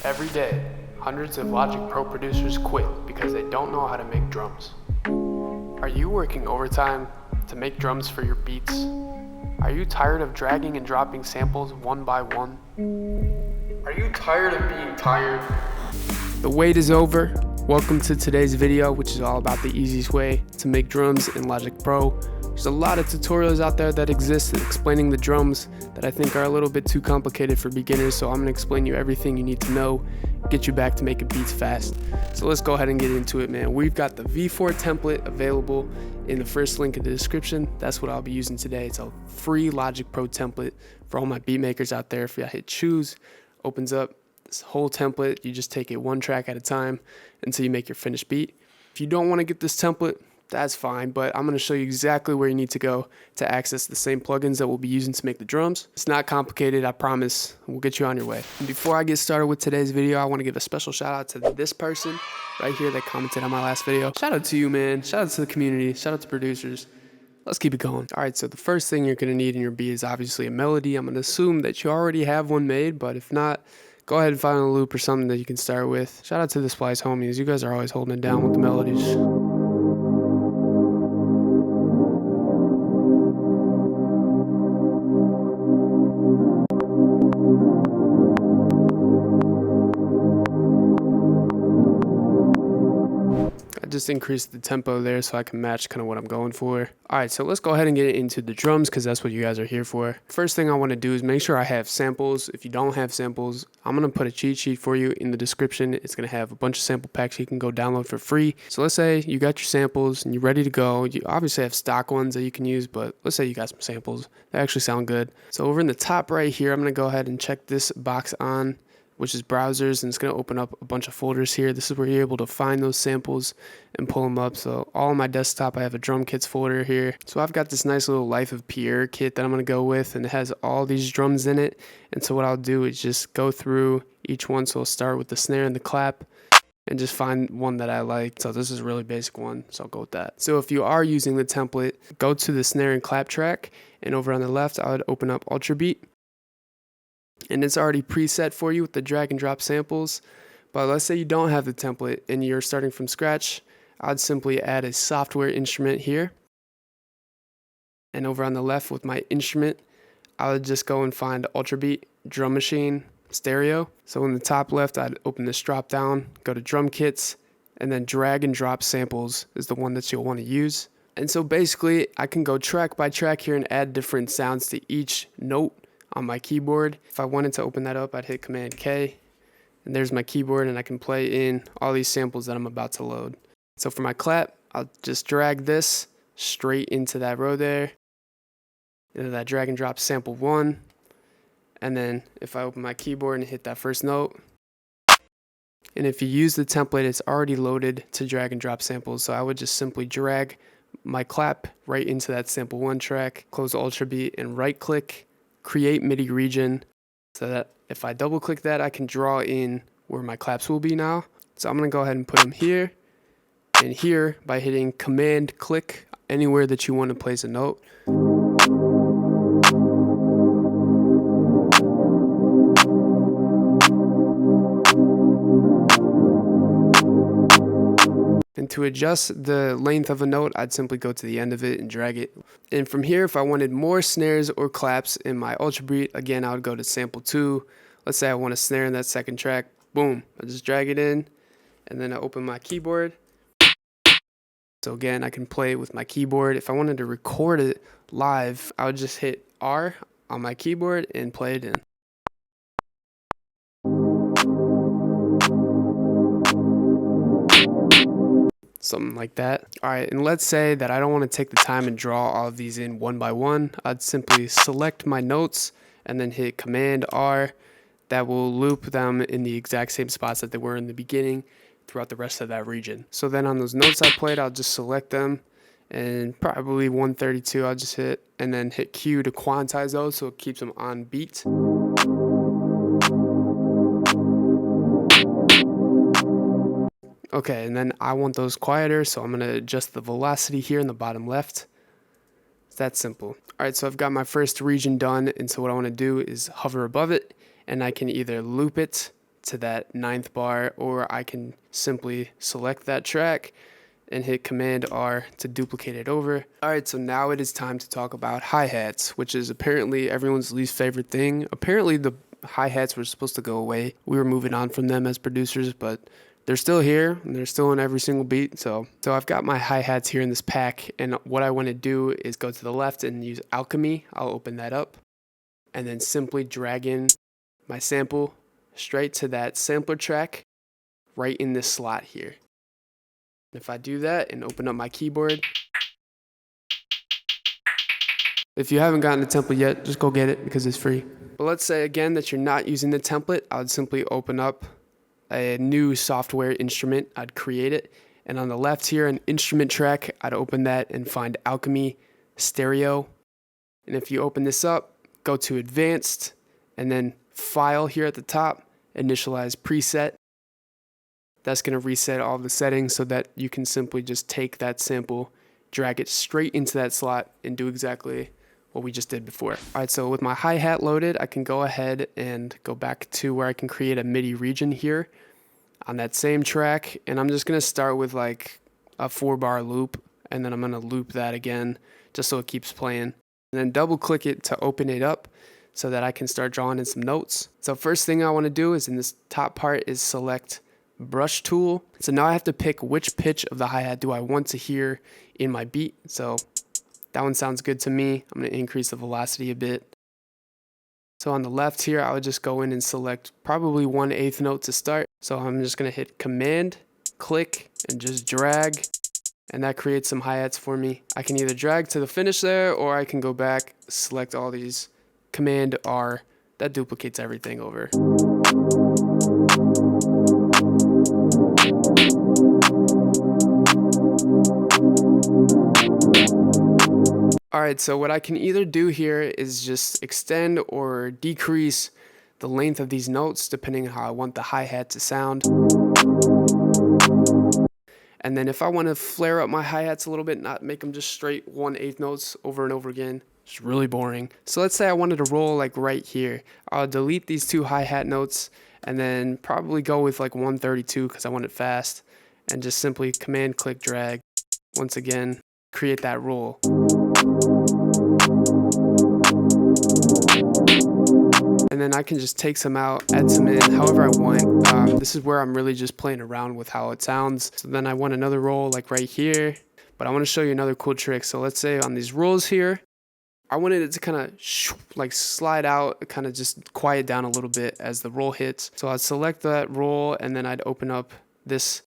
Every day, hundreds of Logic Pro producers quit because they don't know how to make drums. Are you working overtime to make drums for your beats? Are you tired of dragging and dropping samples one by one? Are you tired of being tired? The wait is over. Welcome to today's video, which is all about the easiest way to make drums in Logic Pro. There's a lot of tutorials out there that exist explaining the drums that I think are a little bit too complicated for beginners, so I'm going to explain you everything you need to know, get you back to making beats fast. So let's go ahead and get into it, man. We've got the V4 template available in the first link in the description. That's what I'll be using today. It's a free Logic Pro template for all my beat makers out there. If you hit choose, opens up this whole template. You just take it one track at a time until you make your finished beat. If you don't want to get this template, that's fine, but I'm going to show you exactly where you need to go to access the same plugins that we'll be using to make the drums. It's not complicated, I promise. We'll get you on your way. And before I get started with today's video, I want to give a special shout out to this person right here that commented on my last video. Shout out to you, man. Shout out to the community. Shout out to producers. Let's keep it going. All right, so the first thing you're going to need in your beat is obviously a melody. I'm going to assume that you already have one made, but if not, go ahead and find a loop or something that you can start with. Shout out to the Splice homies. You guys are always holding it down with the melodies. Just increase the tempo there so I can match kind of what I'm going for. All right, so let's go ahead and get into the drums because that's what you guys are here for. First thing I want to do is make sure I have samples. If you don't have samples, I'm going to put a cheat sheet for you in the description. It's going to have a bunch of sample packs you can go download for free. So let's say you got your samples and you're ready to go. You obviously have stock ones that you can use, but let's say you got some samples. They actually sound good. So over in the top right here, I'm going to go ahead and check this box on, which is browsers, and it's going to open up a bunch of folders here. This is where you're able to find those samples and pull them up. So all on my desktop, I have a drum kits folder here. So I've got this nice little Life of Pierre kit that I'm going to go with, and it has all these drums in it. And so what I'll do is just go through each one. So I'll start with the snare and the clap and just find one that I like. So this is a really basic one, so I'll go with that. So if you are using the template, go to the snare and clap track, and over on the left, I would open up Ultra Beat. And it's already preset for you with the drag and drop samples. But let's say you don't have the template and you're starting from scratch, I'd simply add a software instrument here. And over on the left with my instrument, I would just go and find Ultra Beat, Drum Machine, Stereo. So in the top left, I'd open this drop down, go to Drum Kits, and then drag and drop samples is the one that you'll want to use. And so basically, I can go track by track here and add different sounds to each note on my keyboard. If I wanted to open that up, I'd hit Command K, and there's my keyboard, and I can play in all these samples that I'm about to load. So for my clap, I'll just drag this straight into that row there, into that drag and drop sample 1, and then if I open my keyboard and hit that first note, and if you use the template, it's already loaded to drag and drop samples, so I would just simply drag my clap right into that sample 1 track, close Ultra Beat, and right click, create MIDI region, so that if I double click that, I can draw in where my claps will be now. So I'm going to go ahead and put them here and here by hitting Command click anywhere that you want to place a note. And to adjust the length of a note, I'd simply go to the end of it and drag it. And from here, if I wanted more snares or claps in my Ultra Beat, again, I would go to sample 2. Let's say I want a snare in that second track. Boom, I just drag it in, and then I open my keyboard. So again, I can play it with my keyboard. If I wanted to record it live, I would just hit R on my keyboard and play it in. Something like that. All right, and let's say that I don't want to take the time and draw all of these in one by one. I'd simply select my notes and then hit Command R. That will loop them in the exact same spots that they were in the beginning throughout the rest of that region. So then on those notes I played, I'll just select them, and probably 132 I'll just hit, and then hit Q to quantize those so it keeps them on beat. Okay, and then I want those quieter, so I'm going to adjust the velocity here in the bottom left. It's that simple. All right, so I've got my first region done, and so what I want to do is hover above it, and I can either loop it to that 9th bar, or I can simply select that track and hit Command R to duplicate it over. Alright, so now it is time to talk about hi-hats, which is apparently everyone's least favorite thing. Apparently the hi-hats were supposed to go away. We were moving on from them as producers, but they're still here and they're still in every single beat. So I've got my hi-hats here in this pack, and what I want to do is go to the left and use Alchemy. I'll open that up and then simply drag in my sample straight to that sampler track right in this slot here. If I do that and open up my keyboard, if you haven't gotten the template yet, just go get it because it's free. But let's say again that you're not using the template, I would simply open up a new software instrument. I'd create it, and on the left here, an instrument track, I'd open that and find Alchemy Stereo. And if you open this up, go to Advanced, and then File here at the top, initialize preset. That's going to reset all the settings so that you can simply just take that sample, drag it straight into that slot, and do exactly what we just did before. Alright, so with my hi-hat loaded, I can go ahead and go back to where I can create a MIDI region here on that same track, and I'm just going to start with like a 4-bar loop, and then I'm going to loop that again just so it keeps playing. And then double click it to open it up so that I can start drawing in some notes. So first thing I want to do is in this top part is select brush tool. So now I have to pick which pitch of the hi-hat do I want to hear in my beat. So that one sounds good to me. I'm going to increase the velocity a bit. So on the left here, I would just go in and select probably 1/8 note to start. So I'm just going to hit Command, click, and just drag, and that creates some hi-hats for me. I can either drag to the finish there, or I can go back, select all these, Command R, that duplicates everything over. Alright, so what I can either do here is just extend or decrease the length of these notes depending on how I want the hi-hat to sound. And then if I want to flare up my hi-hats a little bit, not make them just straight 1/8 notes over and over again, it's really boring. So let's say I wanted to roll like right here. I'll delete these 2 hi-hat notes and then probably go with like 132 because I want it fast, and just simply Command click drag. Once again, create that roll. And then I can just take some out, add some in, however I want. This is where I'm really just playing around with how it sounds. So then I want another roll like right here, but I want to show you another cool trick. So let's say on these rolls here, I wanted it to kind of like slide out, kind of just quiet down a little bit as the roll hits. So I'd select that roll, and then I'd open up this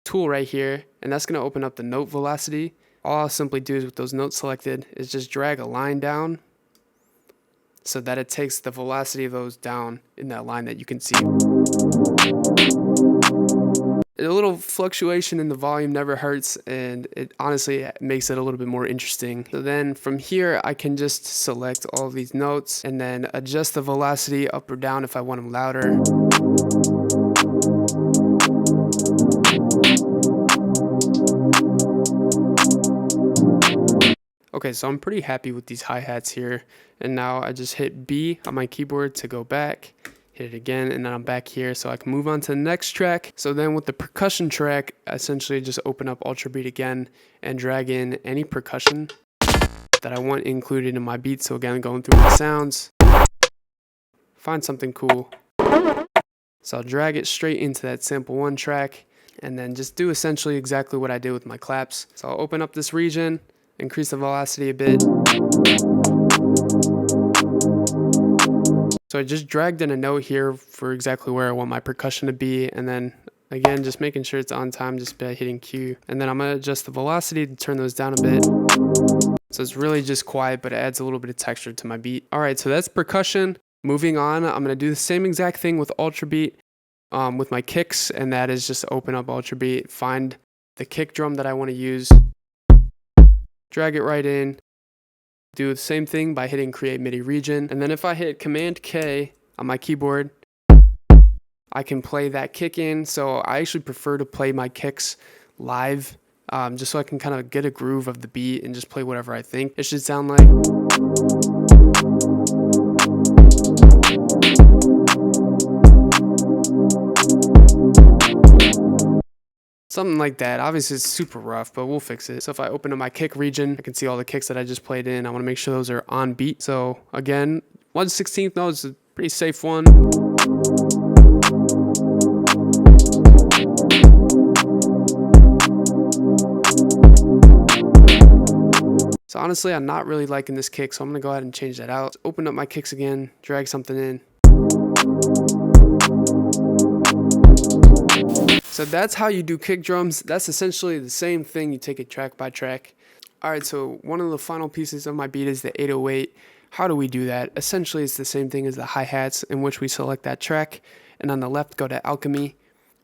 tool right here, and that's going to open up the note velocity. All I'll simply do is with those notes selected is just drag a line down so that it takes the velocity of those down in that line that you can see. A little fluctuation in the volume never hurts, and it honestly makes it a little bit more interesting. So then from here, I can just select all of these notes and then adjust the velocity up or down if I want them louder. Okay, so I'm pretty happy with these hi-hats here, and now I just hit B on my keyboard to go back, hit it again, and then I'm back here so I can move on to the next track. So then with the percussion track, I essentially just open up Ultra Beat again and drag in any percussion that I want included in my beat. So again, going through my sounds, find something cool. So I'll drag it straight into that sample 1 track, and then just do essentially exactly what I did with my claps. So I'll open up this region, increase the velocity a bit. So I just dragged in a note here for exactly where I want my percussion to be, and then again just making sure it's on time just by hitting Q. And then I'm going to adjust the velocity to turn those down a bit. So it's really just quiet, but it adds a little bit of texture to my beat. Alright, so that's percussion. Moving on, I'm going to do the same exact thing with Ultra Beat with my kicks, and that is just open up Ultra Beat, find the kick drum that I want to use, drag it right in, do the same thing by hitting create MIDI region, and then if I hit Command K on my keyboard, I can play that kick in. So I actually prefer to play my kicks live, just so I can kind of get a groove of the beat and just play whatever I think it should sound like. Something like that. Obviously it's super rough, but we'll fix it. So if I open up my kick region, I can see all the kicks that I just played in. I want to make sure those are on beat. So again, 1/16 note is a pretty safe one. So honestly, I'm not really liking this kick, so I'm gonna go ahead and change that out. Open up my kicks again, drag something in. So that's how you do kick drums. That's essentially the same thing. You take it track by track. All right, so one of the final pieces of my beat is the 808. How do we do that? Essentially, it's the same thing as the hi-hats, in which we select that track, and on the left, go to Alchemy.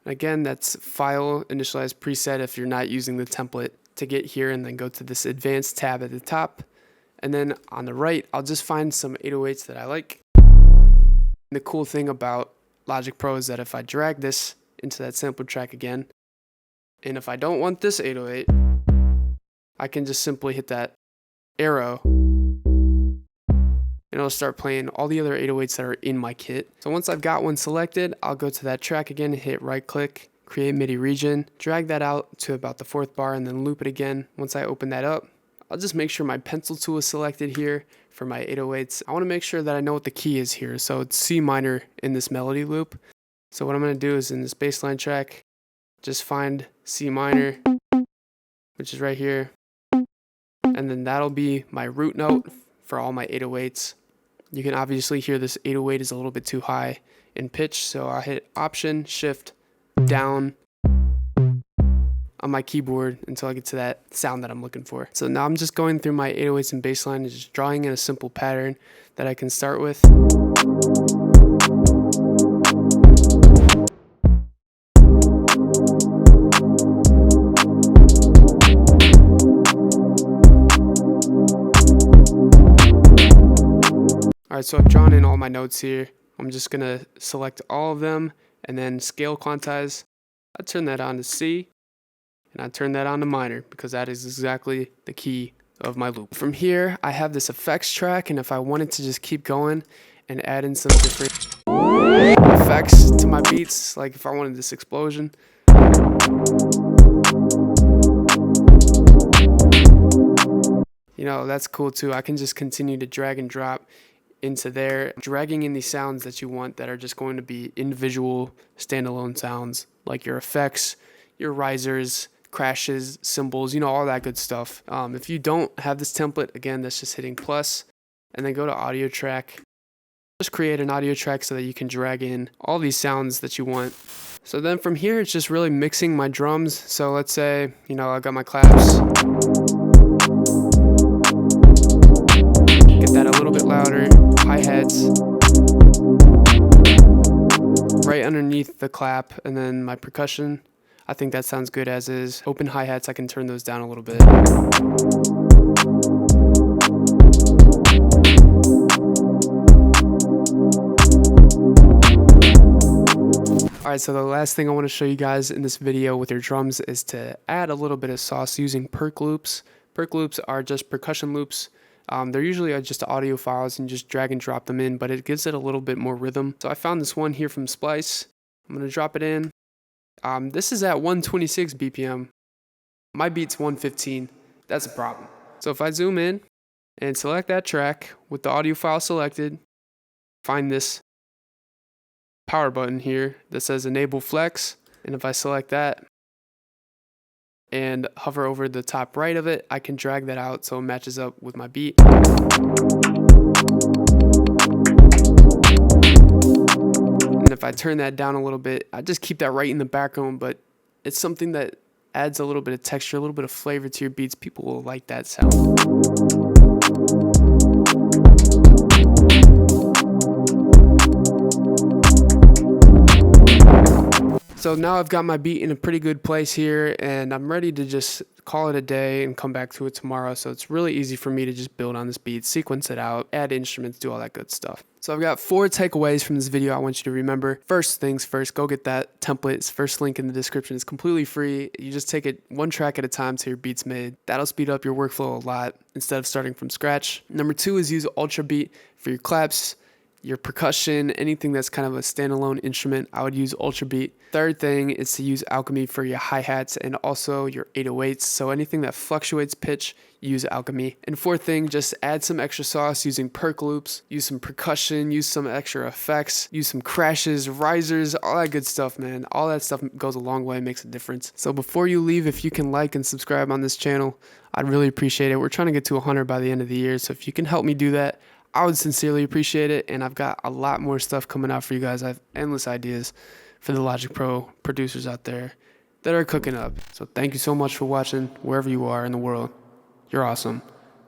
Again, that's File, Initialize Preset if you're not using the template. To get here, and then go to this Advanced tab at the top. And then on the right, I'll just find some 808s that I like. And the cool thing about Logic Pro is that if I drag this into that sample track again, and if I don't want this 808, I can just simply hit that arrow, and it'll start playing all the other 808s that are in my kit. So once I've got one selected, I'll go to that track again, hit right click, create MIDI region, drag that out to about the 4th bar, and then loop it again. Once I open that up, I'll just make sure my pencil tool is selected here for my 808s. I want to make sure that I know what the key is here. So it's C minor in this melody loop. So what I'm going to do is in this bassline track, just find C minor, which is right here. And then that'll be my root note for all my 808s. You can obviously hear this 808 is a little bit too high in pitch. So I'll hit Option, Shift, down on my keyboard until I get to that sound that I'm looking for. So now I'm just going through my 808s and bassline and just drawing in a simple pattern that I can start with. All right, so I've drawn in all my notes here. I'm just gonna select all of them and then scale quantize. I turn that on to C, and I turn that on to minor because that is exactly the key of my loop. From here, I have this effects track, and if I wanted to just keep going and add in some different effects to my beats, like if I wanted this explosion, you know, that's cool too. I can just continue to drag and drop into there, dragging in these sounds that you want that are just going to be individual standalone sounds, like your effects, your risers, crashes, cymbals, you know, all that good stuff. If you don't have this template, again, that's just hitting plus, and then go to audio track. Just create an audio track so that you can drag in all these sounds that you want. So then from here, it's just really mixing my drums. So let's say, you know, I got my claps. Get that a little bit louder. Hi-hats right underneath the clap, and then my percussion. I think that sounds good as is. Open hi-hats, I can turn those down a little bit. Alright, so the last thing I want to show you guys in this video with your drums is to add a little bit of sauce using Perc Loops. Perc Loops are just percussion loops. They're usually just audio files and just drag and drop them in, but it gives it a little bit more rhythm. So I found this one here from Splice. I'm going to drop it in. This is at 126 BPM. My beat's 115. That's a problem. So if I zoom in and select that track with the audio file selected, find this power button here that says Enable Flex. And if I select that and hover over the top right of it, I can drag that out so it matches up with my beat. And if I turn that down a little bit, I just keep that right in the background, but it's something that adds a little bit of texture, a little bit of flavor to your beats. People will like that sound. So now I've got my beat in a pretty good place here, and I'm ready to just call it a day and come back to it tomorrow. So it's really easy for me to just build on this beat, sequence it out, add instruments, do all that good stuff. So I've got 4 takeaways from this video I want you to remember. First things first, go get that template. It's first link in the description. It's completely free. You just take it one track at a time till your beat's made. That'll speed up your workflow a lot instead of starting from scratch. Number 2 is use Ultra Beat for your claps. your percussion, anything that's kind of a standalone instrument, I would use Ultra Beat. Third thing is to use Alchemy for your hi-hats and also your 808s. So anything that fluctuates pitch, use Alchemy. And fourth thing, just add some extra sauce using Perc Loops, use some percussion, use some extra effects, use some crashes, risers, all that good stuff, man. All that stuff goes a long way, makes a difference. So before you leave, if you can like and subscribe on this channel, I'd really appreciate it. We're trying to get to 100 by the end of the year. So if you can help me do that, I would sincerely appreciate it. And I've got a lot more stuff coming out for you guys. I have endless ideas for the Logic Pro producers out there that are cooking up. So thank you so much for watching wherever you are in the world. You're awesome.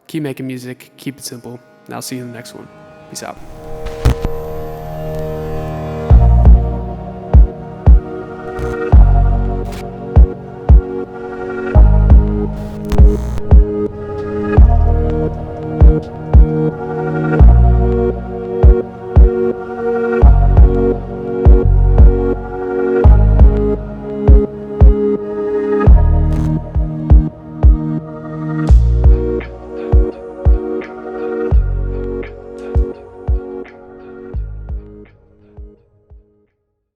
Keep making music. Keep it simple. And I'll see you in the next one. Peace out.